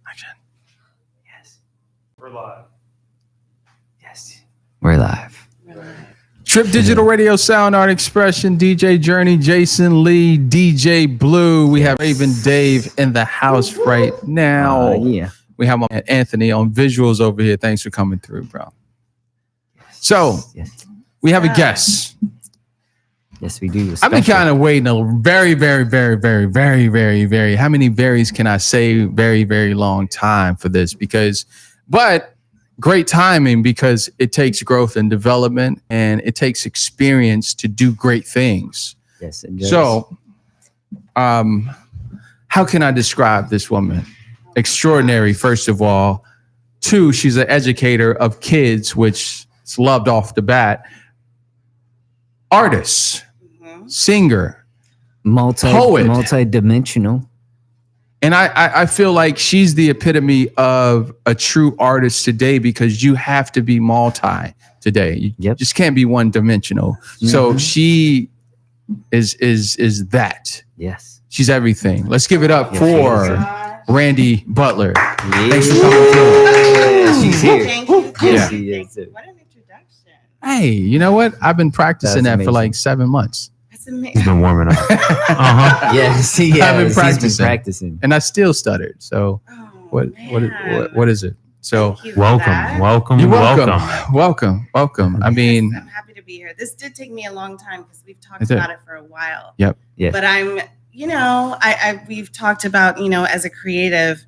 Action. Yes. We're live. Yes. We're live. Trip Digital Radio Sound Art Expression, DJ Journey, Jason Lee, DJ Blue. We have Raven Dave in the house right now. Yeah. We have my man Anthony on visuals over here. Thanks for coming through, bro. So we have a guest. Yes, we do. I've been kind of waiting a very, how many varies can I say? Very, very long time for this but great timing because it takes growth and development and it takes experience to do great things. Yes, it does. So, how can I describe this woman? Extraordinary, first of all. Two, she's an educator of kids, which is loved off the bat. Artist. Singer, poet, multi-dimensional. And I feel like she's the epitome of a true artist today because you have to be multi today. You just can't be one dimensional. So she is that. Yes. She's everything. Let's give it up for Randy Butler. Thanks for coming through. She's here. Thank you. Yeah. She is. What an introduction. Hey, you know what? I've been practicing that for like 7 months. He's been warming up. Yes, I've been been practicing, and I still stuttered. So, what is it? So, welcome. You're welcome. I mean, I'm happy to be here. This did take me a long time because we've talked about it for a while. Yep. Yeah. But we've talked about, as a creative,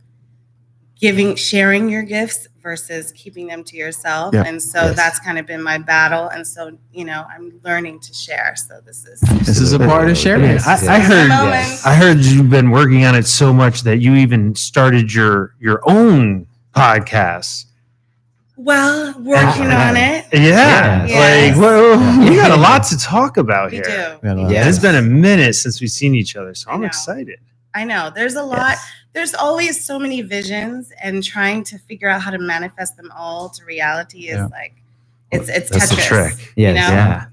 sharing your gifts versus keeping them to yourself. Yep. And so that's kind of been my battle. And so, I'm learning to share. So this is a part of sharing. I heard you've been working on it so much that you even started your own podcast. Well, working on it. Yeah. Yes. We got a lot to talk about here. We do. Yeah. It's been a minute since we've seen each other, so I'm excited. I know. There's a lot. There's always so many visions, and trying to figure out how to manifest them all to reality is it's Tetris. That's the trick. Yeah.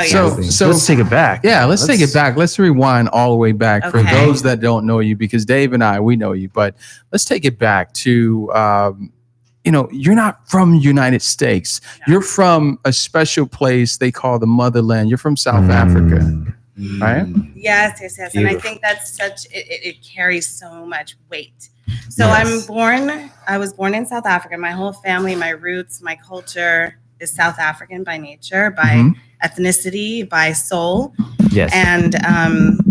So let's take it back. Yeah, let's take it back. Let's rewind all the way back for those that don't know you, because Dave and I, we know you, but let's take it back to, you're not from the United States. No. You're from a special place they call the motherland. You're from South Africa, right? Yes. Beautiful. And I think that's it carries so much weight. So I was born in South Africa. My whole family, my roots, my culture is South African by nature, by ethnicity, by soul. Yes. And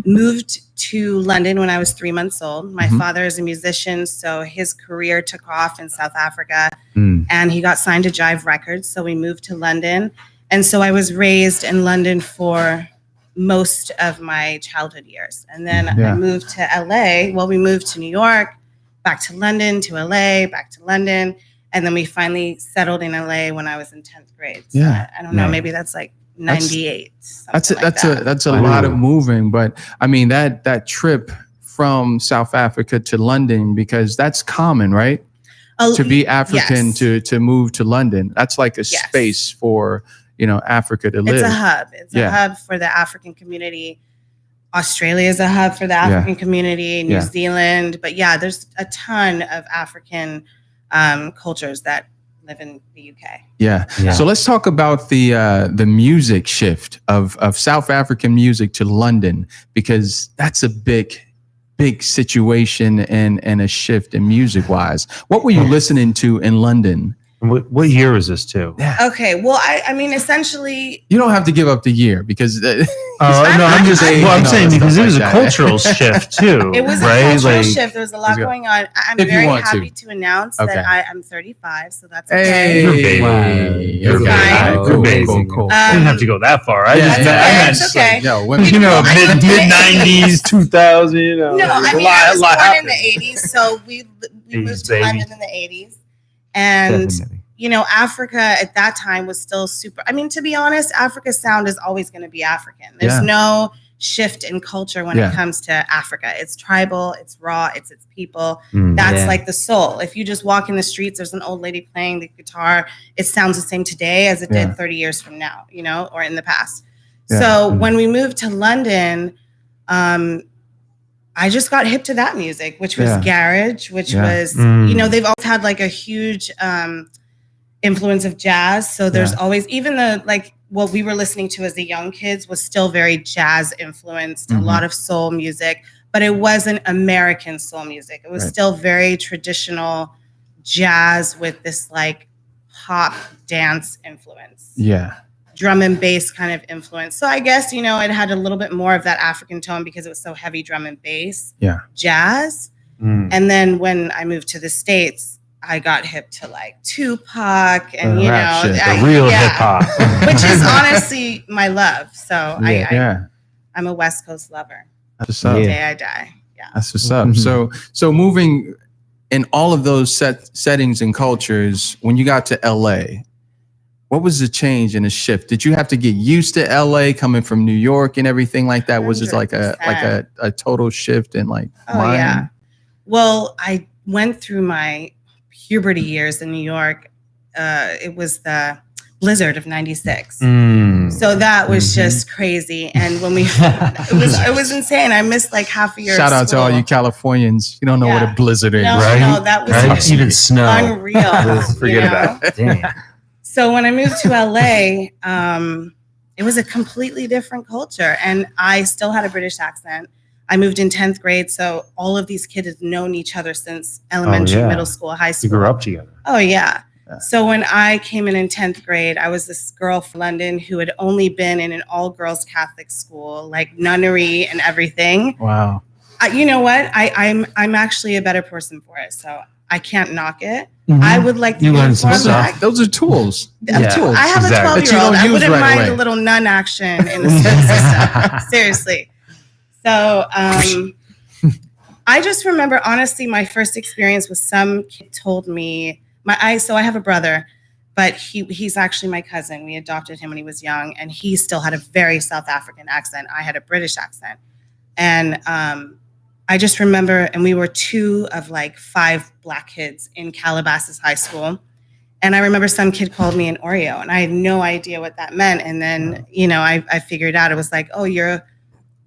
moved to London when I was 3 months old. My father is a musician, so his career took off in South Africa, and he got signed to Jive Records. So we moved to London. And so I was raised in London for most of my childhood years. And then I moved to LA. Well, we moved to New York, back to London, to LA, back to London. And then we finally settled in LA when I was in 10th grade. So I don't know, maybe that's like 98. That's a lot of moving, but I mean that trip from South Africa to London, because that's common, right? To be African, to move to London. That's like a space for Africa to live. It's a hub. It's a hub for the African community. Australia is a hub for the African community, New Zealand. But there's a ton of African cultures that live in the UK. Yeah. So let's talk about the music shift of South African music to London, because that's a big situation and a shift in music wise. What were you listening to in London? What year was this too? Yeah. Okay. Well, I mean, essentially, you don't have to give up the year because. I'm just saying. Well, I'm saying because it was a cultural shift too. It was a cultural shift. There was a lot going on. I'm very happy to announce that I'm 35, so that's okay. You're baby. Cool. I didn't have to go that far. That's okay. Mid 90s, 2000. No, I mean, I was born in the 80s, so we moved to London in the 80s. And, Africa at that time was still super. I mean, to be honest, Africa's sound is always going to be African. There's no shift in culture when it comes to Africa. It's tribal, it's raw, it's its people. That's like the soul. If you just walk in the streets, there's an old lady playing the guitar. It sounds the same today as it did 30 years from now, or in the past. So when we moved to London, I just got hip to that music, which was garage, which was, they've always had like a huge influence of jazz. So there's always, even what we were listening to as the young kids was still very jazz influenced, a lot of soul music, but it wasn't American soul music. It was still very traditional jazz with this like pop dance influence. Yeah. Drum and bass kind of influence. So I guess, it had a little bit more of that African tone because it was so heavy drum and bass, jazz. And then when I moved to the States, I got hip to like Tupac and, the real hip hop, which is honestly my love. So I'm a West Coast lover. That's what's up. The day I die. Yeah. That's what's up. So moving in all of those settings and cultures, when you got to LA, what was the change and the shift? Did you have to get used to LA coming from New York and everything like that? Was it like a total shift in like mind? Yeah. Well, I went through my puberty years in New York. It was the blizzard of '96. So that was just crazy. And when it was insane. I missed like half a year. Shout out to all you Californians. You don't know what a blizzard is, right? No, that was even snow. Unreal. Forget about it. Damn. So when I moved to LA, it was a completely different culture. And I still had a British accent. I moved in 10th grade. So all of these kids had known each other since elementary, middle school, high school. You grew up together. Oh, yeah. So when I came in 10th grade, I was this girl from London who had only been in an all-girls Catholic school, like nunnery and everything. Wow. You know what? I'm actually a better person for it. So I can't knock it. I would like to learn some stuff. back. Those are tools. Tools. I have a 12-year-old. I wouldn't mind a little nun action in the school system. Seriously. So I just remember, honestly, my first experience was some kid told me, so I have a brother, but he's actually my cousin. We adopted him when he was young, and he still had a very South African accent. I had a British accent. And I just remember, and we were 2 of like 5 Black kids in Calabasas High School. And I remember some kid called me an Oreo, and I had no idea what that meant. And then, I figured out, it was like, oh, you're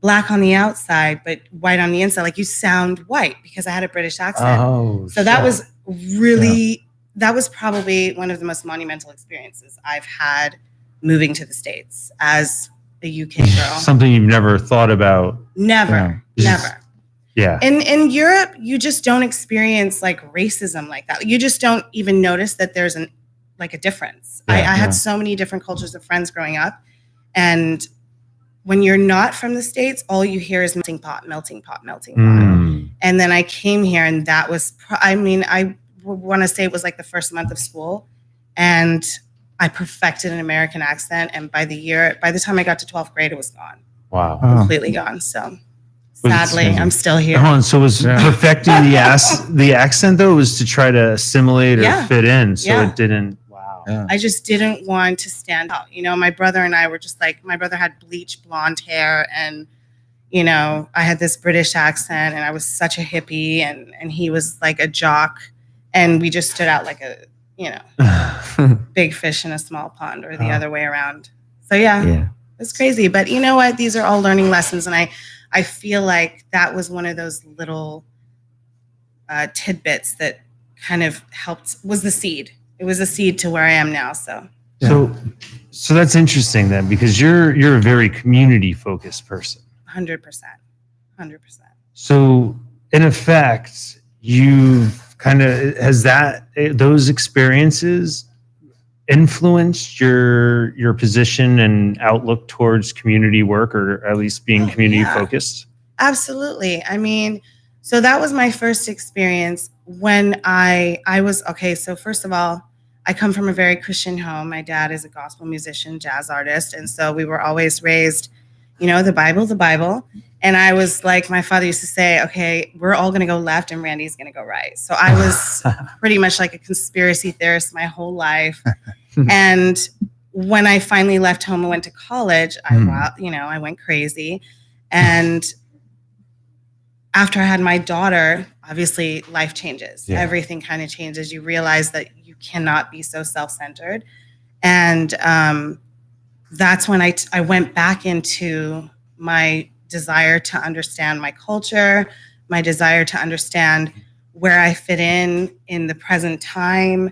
Black on the outside, but white on the inside. Like, you sound white, because I had a British accent. Oh, so that was really, that was probably one of the most monumental experiences I've had moving to the States as a UK girl. Something you've never thought about. Never. Yeah. In Europe, you just don't experience like racism like that. You just don't even notice that there's a difference. I had so many different cultures of friends growing up. And when you're not from the States, all you hear is melting pot. And then I came here, and that was, I want to say it was like the first month of school, and I perfected an American accent. And by the time I got to 12th grade, it was gone. Wow. Completely gone. So sadly, I'm still here. So was perfecting the accent though, was to try to assimilate or fit in. So it didn't. Wow. Yeah. I just didn't want to stand out. My brother and I were just like, my brother had bleach blonde hair, and I had this British accent, and I was such a hippie, and he was like a jock, and we just stood out like a big fish in a small pond, or the other way around. So it's crazy. But you know what? These are all learning lessons, and I feel like that was one of those little tidbits that kind of was the seed. It was a seed to where I am now. So that's interesting then, because you're a very community focused person. 100%. So in effect, you've kind of, those experiences influenced your position and outlook towards community work, or at least being community focused? Absolutely. So that was my first experience when I was, so first of all, I come from a very Christian home. My dad is a gospel musician, jazz artist. And so we were always raised, the Bible. And I was like, my father used to say, okay, we're all going to go left and Randy's going to go right. So I was pretty much like a conspiracy theorist my whole life. And when I finally left home and went to college, I went crazy. And after I had my daughter, obviously life changes. Yeah. Everything kind of changes. You realize that you cannot be so self-centered. And that's when I went back into my desire to understand my culture, my desire to understand where I fit in the present time,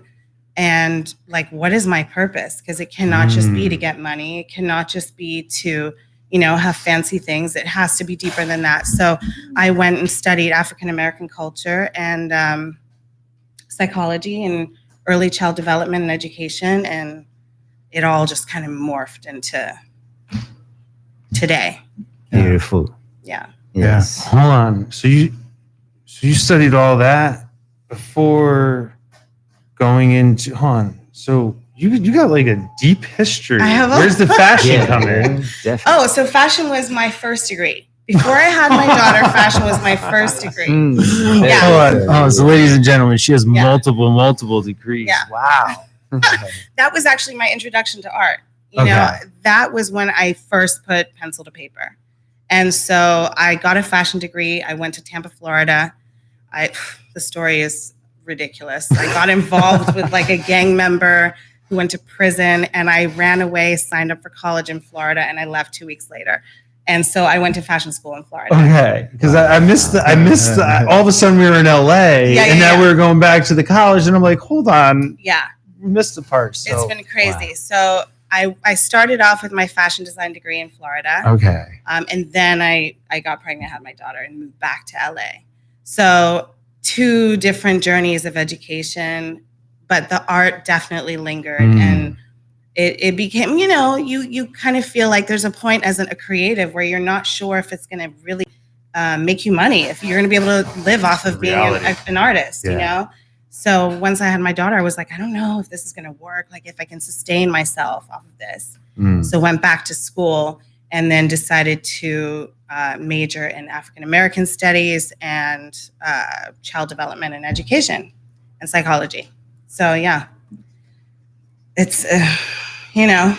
and like, what is my purpose? Because it cannot just be to get money. It cannot just be to, have fancy things. It has to be deeper than that. So I went and studied African American culture and psychology and early child development and education, and it all just kind of morphed into today. Beautiful. Yeah. Yes. Yeah. Hold on. So you studied all that before going into, hold on. So you got like a deep history. I have Where's the fashion come in? Definitely. Oh, so fashion was my first degree. Before I had my daughter, fashion was my first degree. Yeah. Hold on. Oh, so ladies and gentlemen, she has Yeah. multiple degrees. Yeah. Wow. That was actually my introduction to art. Okay. That was when I first put pencil to paper. And so I got a fashion degree. I went to Tampa, Florida. The story is ridiculous. I got involved with like a gang member who went to prison, and I ran away, signed up for college in Florida, and I left 2 weeks later. And so I went to fashion school in Florida. Okay, because I missed all of a sudden we were in LA, and now we were going back to the college, and I'm like, hold on, Yeah, we missed the part. So. it's been crazy. So I started off with my fashion design degree in Florida. Okay. And then I got pregnant, had my daughter, and moved back to LA. So 2 different journeys of education, but the art definitely lingered. And it became, you kind of feel like there's a point as a creative where you're not sure if it's going to really make you money, if you're going to be able to live off of being an artist, So once I had my daughter, I was like, I don't know if this is going to work, like if I can sustain myself off of this. So went back to school and then decided to major in African American studies and child development and education and psychology. So yeah, it's,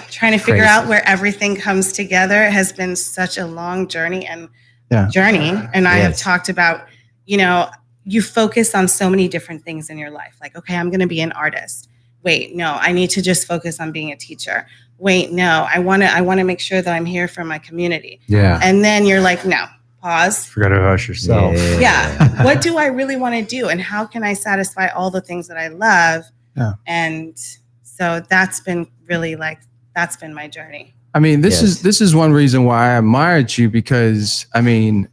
trying to figure out where everything comes together has been such a long journey. And I have talked about, you focus on so many different things in your life. Like, okay, I'm going to be an artist. Wait, no, I need to just focus on being a teacher. Wait, no, I want to make sure that I'm here for my community. Yeah. And then you're like, no, pause. Forgot about yourself. Yeah. What do I really want to do? And how can I satisfy all the things that I love? Yeah. And so that's been really that's been my journey. I mean, this is one reason why I admired you, because I mean,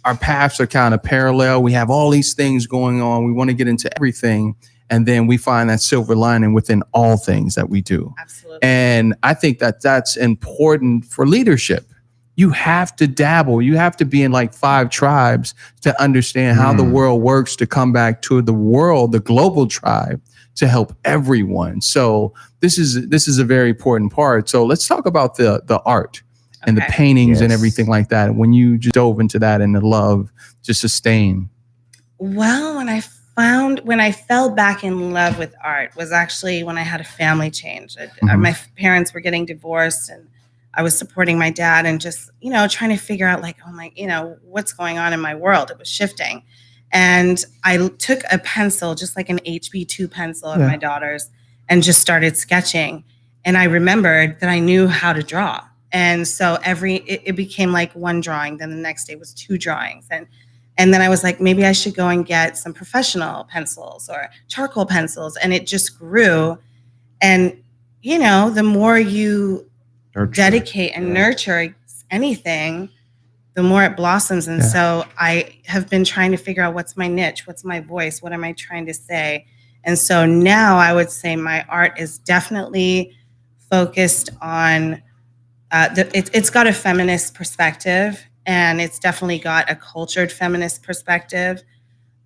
our paths are kind of parallel. We have all these things going on. We want to get into everything. And then we find that silver lining within all things that we do. Absolutely. And I think that that's important for leadership. You have to dabble. You have to be in like 5 tribes to understand how the world works, to come back to the world, the global tribe, to help everyone. So this is a very important part. So let's talk about the art and the paintings and everything like that. When you just dove into that and the love to sustain. Well, when I fell back in love with art was actually when I had a family change. My parents were getting divorced, and I was supporting my dad and just, trying to figure out like, oh my, what's going on in my world. It was shifting. And I took a pencil, just like an HB2 pencil of my daughter's, and just started sketching. And I remembered that I knew how to draw. And so it became like one drawing. Then the next day was 2 drawings. And then I was like, maybe I should go and get some professional pencils or charcoal pencils. And it just grew. And, the more you dedicate and nurture anything, the more it blossoms. And so I have been trying to figure out what's my niche, what's my voice, what am I trying to say? And so now I would say my art is definitely focused on, it's got a feminist perspective, and it's definitely got a cultured feminist perspective.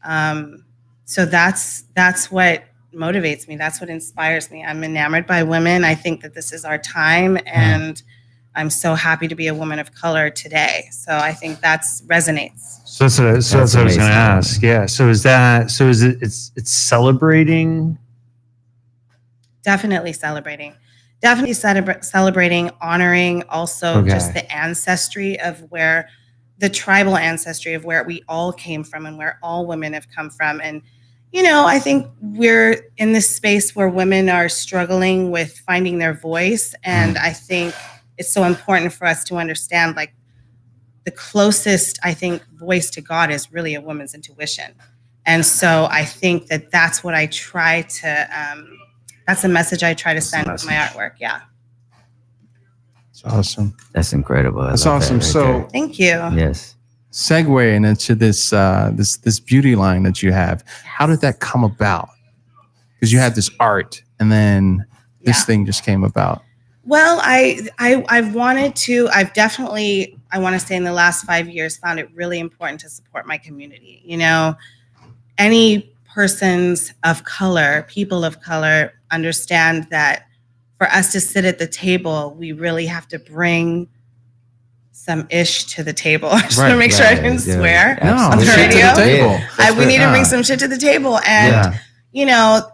So that's what motivates me. That's what inspires me. I'm enamored by women. I think that this is our time, and I'm so happy to be a woman of color today. So I think that resonates. So that's what I was going to ask. Yeah. So it's celebrating? Definitely celebrating. Definitely celebrating, honoring also just the ancestry of the tribal ancestry of where we all came from and where all women have come from. And, I think we're in this space where women are struggling with finding their voice. And I think it's so important for us to understand like the closest, I think, voice to God is really a woman's intuition. And so I think that that's what I try to, that's the message I try to send with my artwork. Yeah. It's awesome. That's incredible. That's awesome. So thank you. yes. Segueing into this this beauty line that you have, how did that come about? Because you had this art, and then this thing just came about. Well, I've wanted to. I've definitely, I want to say, in the last 5 years, found it really important to support my community. You know, any persons of color, people of color, understand that for us to sit at the table, we really have to bring some ish to the table. I just want to make sure I didn't swear on the shit radio. to the table. We need to bring some shit to the table. And, you know,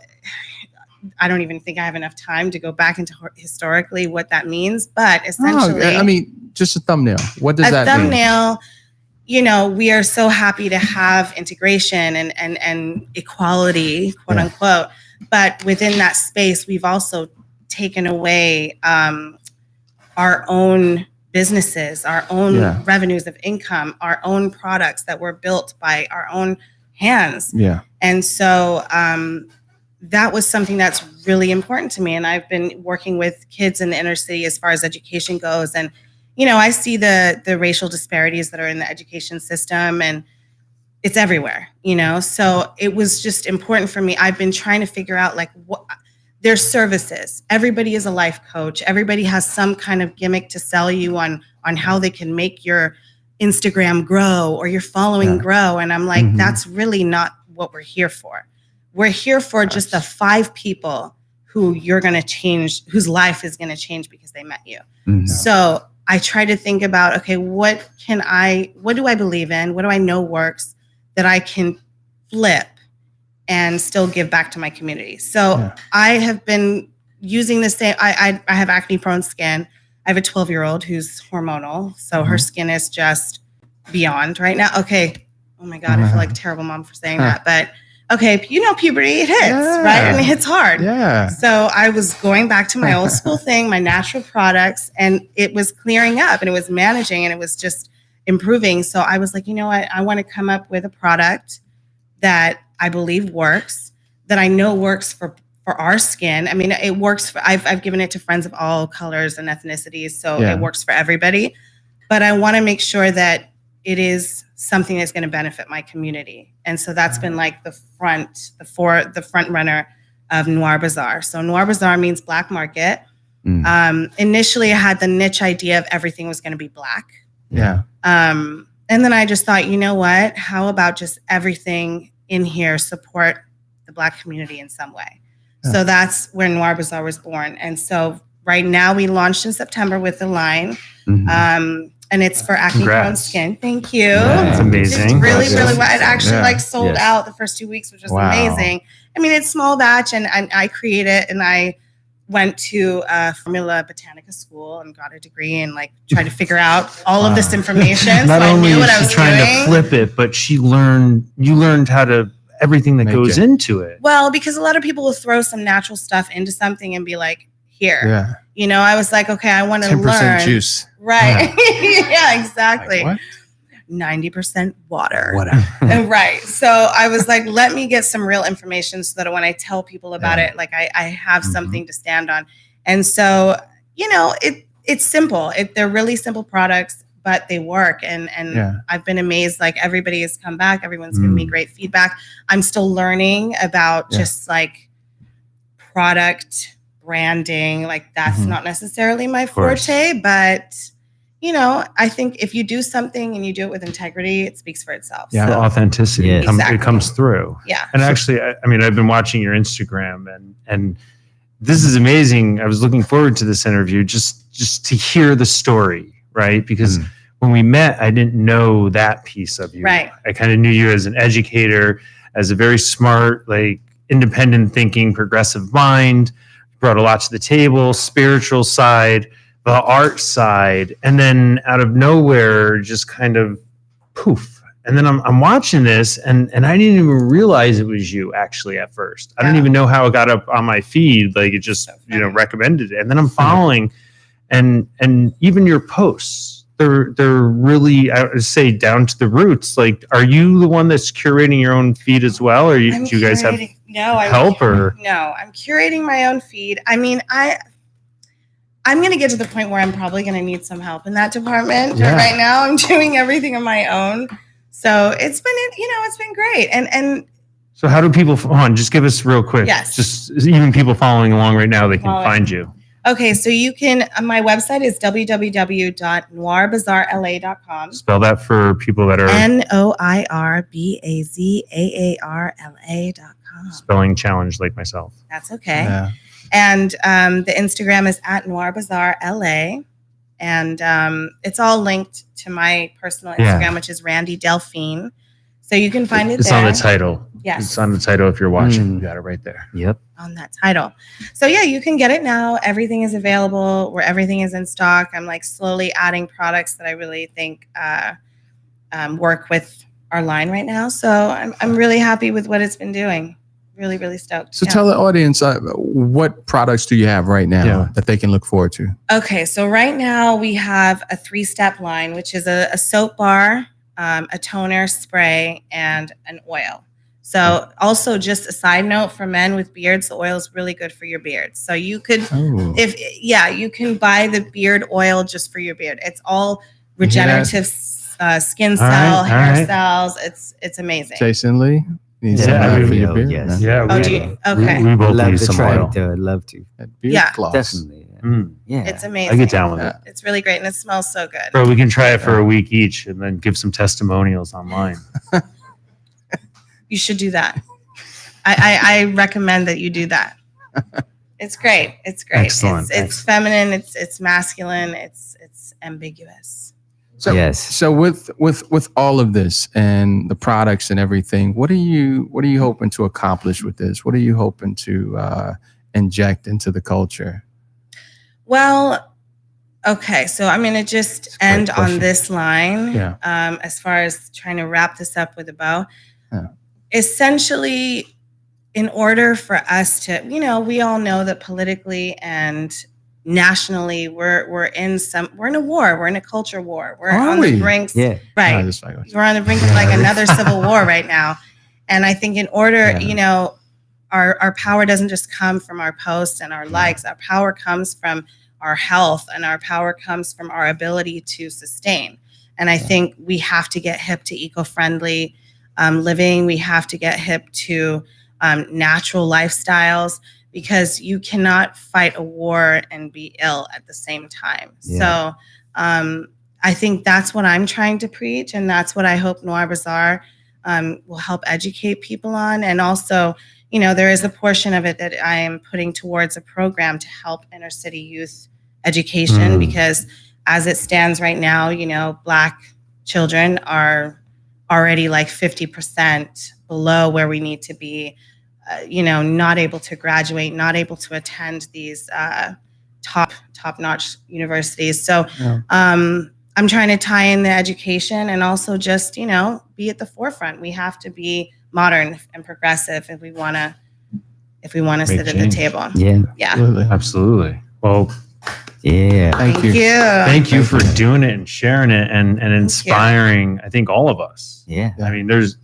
I don't even think I have enough time to go back into historically what that means. But essentially, I mean, just a thumbnail. What does that mean? A thumbnail, you know, we are so happy to have integration and equality, quote unquote. But within that space, we've also taken away our own businesses, our own revenues of income, our own products that were built by our own hands. Yeah. And so that was something that's really important to me. And I've been working with kids in the inner city as far as education goes. And, you know, I see the racial disparities that are in the education system, and it's everywhere, you know? So it was just important for me. I've been trying to figure out, like, what there's services. Everybody is a life coach. Everybody has some kind of gimmick to sell you on how they can make your Instagram grow or your following grow. And I'm like, that's really not what we're here for. We're here for just the 5 people who you're going to change, whose life is going to change because they met you. So I try to think about, okay, what do I believe in? What do I know works that I can flip and still give back to my community? So I have been using the same, I have acne prone skin. I have a 12-year-old who's hormonal. So her skin is just beyond right now. Okay. Oh my God. I feel like a terrible mom for saying that, but okay. You know, puberty, it hits, right? And it hits hard. Yeah. So I was going back to my old school thing, my natural products, and it was clearing up and it was managing and it was just improving. So I was like, you know what? I want to come up with a product that I believe works, that I know works for our skin. I mean, it works for, I've given it to friends of all colors and ethnicities, so it works for everybody. But I want to make sure that it is something that's going to benefit my community. And so that's been like the front runner of Noir Bazaar. So Noir Bazaar means black market. Initially I had the niche idea of everything was going to be black. Yeah. And then I just thought, you know what? How about just everything in here support the black community in some way? So that's where Noir Bazaar was born. And so right now we launched in September with the line. And it's for acne prone skin. Thank you. That's amazing. It's really, really well. It actually sold out the first 2 weeks, which was amazing. I mean, it's small batch, and I create it, and I went to Formula Botanica school and got a degree and like tried to figure out all of this information. Not so only I knew what I is was she trying to flip it, but you learned how to everything that goes into it. Well, because a lot of people will throw some natural stuff into something and be like, here. Yeah. You know, I was like, okay, I want to learn. 10% juice. Right. Yeah, exactly. Like 90% water. Whatever. Right. So I was like, let me get some real information so that when I tell people about it, like I have something to stand on. And so, you know, it's simple. They're really simple products, but they work. And I've been amazed. Like everybody has come back. Everyone's given me great feedback. I'm still learning about just like product branding. Like that's not necessarily my forte, but you know, I think if you do something and you do it with integrity, it speaks for itself. Yeah, so, the authenticity it comes through. Yeah. And actually, I mean, I've been watching your Instagram and this is amazing. I was looking forward to this interview just to hear the story, right? Because when we met, I didn't know that piece of you. Right. I kind of knew you as an educator, as a very smart, like independent thinking, progressive mind, brought a lot to the table, spiritual side, the art side, and then out of nowhere, just kind of poof. And then I'm watching this, and I didn't even realize it was you actually at first. I don't even know how it got up on my feed. Like it just, recommended it. And then I'm following, and even your posts, they're really, I would say, down to the roots. Like, are you the one that's curating your own feed as well, or do you guys have help? No, I'm curating my own feed. I mean, I'm going to get to the point where I'm probably going to need some help in that department. Yeah. But right now, I'm doing everything on my own. So it's been great. And so how do people, hold on, just give us real quick. Yes. Just even people following along right now, they can find you. Okay, so you can, my website is www.noirbazarla.com. Spell that for people that are NOIRBAZAARLA.com. spelling challenged like myself. That's okay. Yeah. And the Instagram is @NoirBazaarLA. And it's all linked to my personal Instagram, which is Randy Delphine. So you can find it It's there. on the title. Yes. It's on the title if you're watching. You got it right there. Yep. On that title. So yeah, you can get it now. Everything is available where everything is in stock. I'm like slowly adding products that I really think work with our line right now. So I'm really happy with what it's been doing. Really, really stoked. So tell the audience what products do you have right now that they can look forward to? Okay, so right now we have a 3-step line, which is a soap bar, a toner, spray, and an oil. So also just a side note for men with beards, the oil is really good for your beard. So you could, you can buy the beard oil just for your beard. It's all regenerative skin cell, hair cells. It's amazing. Jason Lee? Yeah, for your beard? yes. Yeah. Okay. We both Love use to some try oil. it though. I'd love to. Beard Yeah. gloss. Definitely. Yeah. It's amazing. I get down with it. It's really great and it smells so good. Bro, we can try it for a week each and then give some testimonials online. You should do that. I recommend that you do that. It's great. It's great. Excellent. It's feminine. It's masculine. It's ambiguous. So, Yes. So with all of this and the products and everything, what are you hoping to accomplish with this? What are you hoping to inject into the culture? Well, okay. So I'm going to just end on this line. Yeah. As far as trying to wrap this up with a bow. Yeah. Essentially, in order for us to, we all know that politically and nationally, we're in a war. We're in a culture war. We're on the brink. Yeah. Right. We're on the brink of like another civil war right now. And I think in order, our power doesn't just come from our posts and our likes. Our power comes from our health, and our power comes from our ability to sustain. And I think we have to get hip to eco-friendly living. We have to get hip to natural lifestyles, because you cannot fight a war and be ill at the same time. Yeah. So I think that's what I'm trying to preach, and that's what I hope Noir Bazaar will help educate people on. And also, there is a portion of it that I am putting towards a program to help inner city youth education, because as it stands right now, Black children are already like 50% below where we need to be. Not able to graduate, not able to attend these top-notch universities. So I'm trying to tie in the education and also just, be at the forefront. We have to be modern and progressive if we want to sit at the table. Yeah. Yeah. Absolutely. Well, Yeah. Thank you. thank you for doing it and sharing it and inspiring, I think, all of us. Yeah. I mean, there's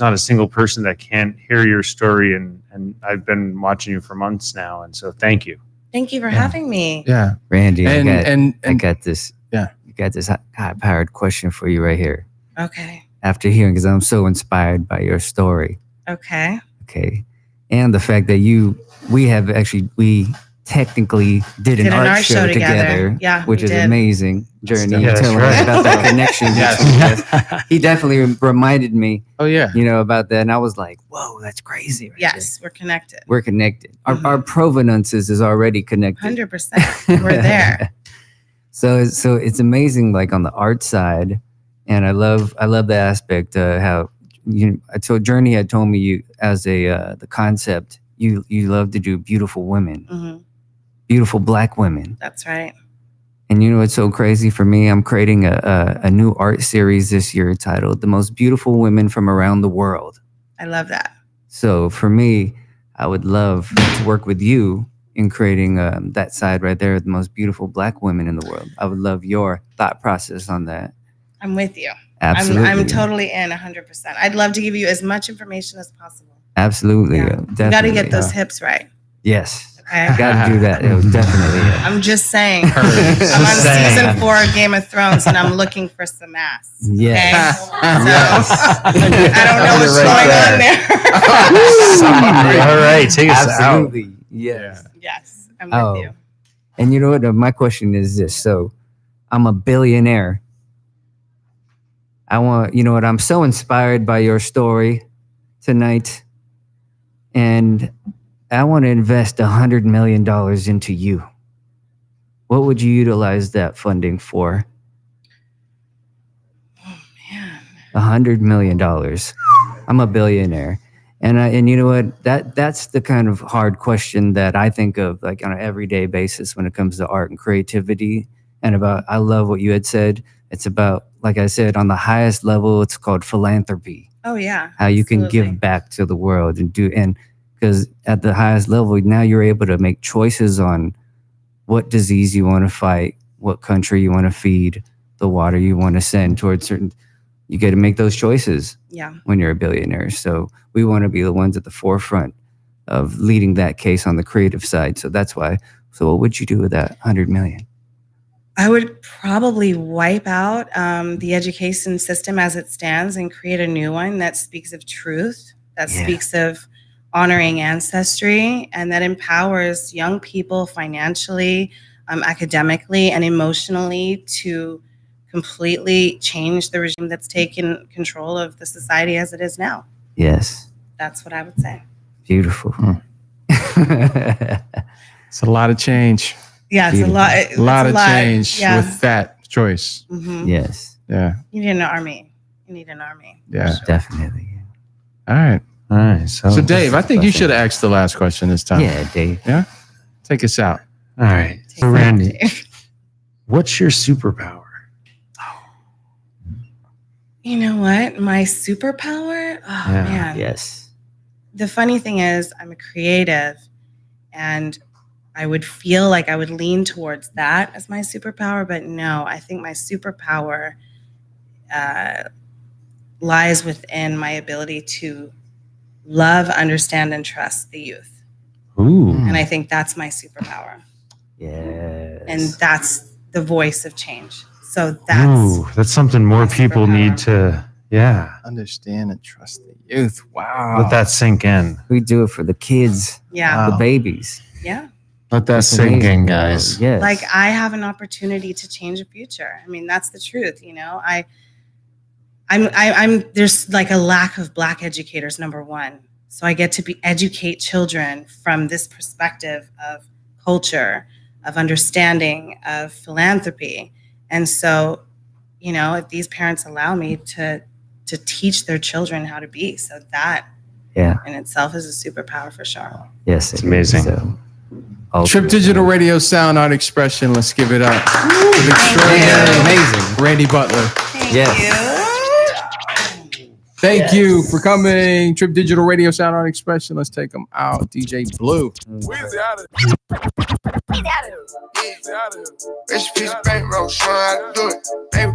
not a single person that can't hear your story, and I've been watching you for months now, and so thank you. Thank you for having me. Yeah. Randy, I And got this. Yeah. I got this high-powered question for you right here. Okay. After hearing, because I'm so inspired by your story. Okay. Okay. And the fact that we technically did an art show together. Yeah, which we is did. amazing journey. Yeah, that's Telling me right. about that connection. Yes. He definitely reminded me, Oh yeah. about that. And I was like, whoa, that's crazy. Right Yes, we're connected. there. We're connected. Our provenances is already connected. 100%. We're there. So it's amazing, like on the art side. And I love the aspect how Journey had told me you as the concept, you love to do beautiful women. Hmm. Beautiful Black women. That's right. And it's so crazy for me? I'm creating a new art series this year titled The Most Beautiful Women from Around the World. I love that. So for me, I would love to work with you, in creating that side right there, the most beautiful Black women in the world. I would love your thought process on that. I'm with you. Absolutely. I'm totally in 100%. I'd love to give you as much information as possible. Absolutely. Yeah. Definitely. You got to get those hips right. Yes. Okay. Got to do that. It was definitely it. I'm just saying. I'm on season 4 of Game of Thrones, and I'm looking for some ass. Yes. Okay? I don't know what's Right going on there. All right, take us out. Absolutely. Yes. Yes, I'm with you. And you know what? My question is this. So I'm a billionaire. I'm so inspired by your story tonight. And I want to invest $100 million into you. What would you utilize that funding for? Oh, man. $100 million. I'm a billionaire. And you know what? That's the kind of hard question that I think of like on an everyday basis when it comes to art and creativity. And I love what you had said. It's about, like I said, on the highest level, it's called philanthropy. Oh, yeah. How you can absolutely. give back to the world and because at the highest level, now you're able to make choices on what disease you want to fight, what country you want to feed, the water you want to send towards certain. You get to make those choices when you're a billionaire. So we want to be the ones at the forefront of leading that case on the creative side. So that's why. So what would you do with that 100 million? I would probably wipe out the education system as it stands and create a new one that speaks of truth, that speaks of honoring ancestry, and that empowers young people financially, academically, and emotionally to completely change the regime that's taken control of the society as it is now. Yes. That's what I would say. Beautiful. It's a lot of change. Yeah, it's a lot. It's A lot of change with that choice. Mm-hmm. Yes. Yeah. You need an army. You need an army. Yeah. Sure. Definitely. All right. All right. So Dave, I think you should have asked the last question this time. Yeah, Dave. Yeah? Take us out. All right. So Randy, what's your superpower? You know what? My superpower? Oh, man. Yes. The funny thing is, I'm a creative, and I would feel like I would lean towards that as my superpower, but no, I think my superpower lies within my ability to love, understand, and trust the youth. Ooh. And I think that's my superpower. Yes. And that's the voice of change. So that's something more people superpower. need to, Understand and trust the youth. Wow. let that sink in. We do it for the kids, yeah. the babies. Yeah. Let that It's sink in, amazing, guys. bro. Yes. Like I have an opportunity to change the future. I mean, that's the truth, you know. I'm there's like a lack of Black educators, number one. So I get to educate children from this perspective of culture, of understanding, of philanthropy. And so, you know, if these parents allow me to teach their children how to be, so that in itself is a superpower for sure. Yes. It's amazing. Trip Digital Radio Sound Art Expression. Let's give it up for the extraordinary, amazing. Randy Butler. Thank you. Thank you for coming. Trip Digital Radio Sound Art Expression. Let's take them out. DJ Blue. Weezy out of here. Weezy out of here. Rich piece of bankroll, showing how to do it. Baby,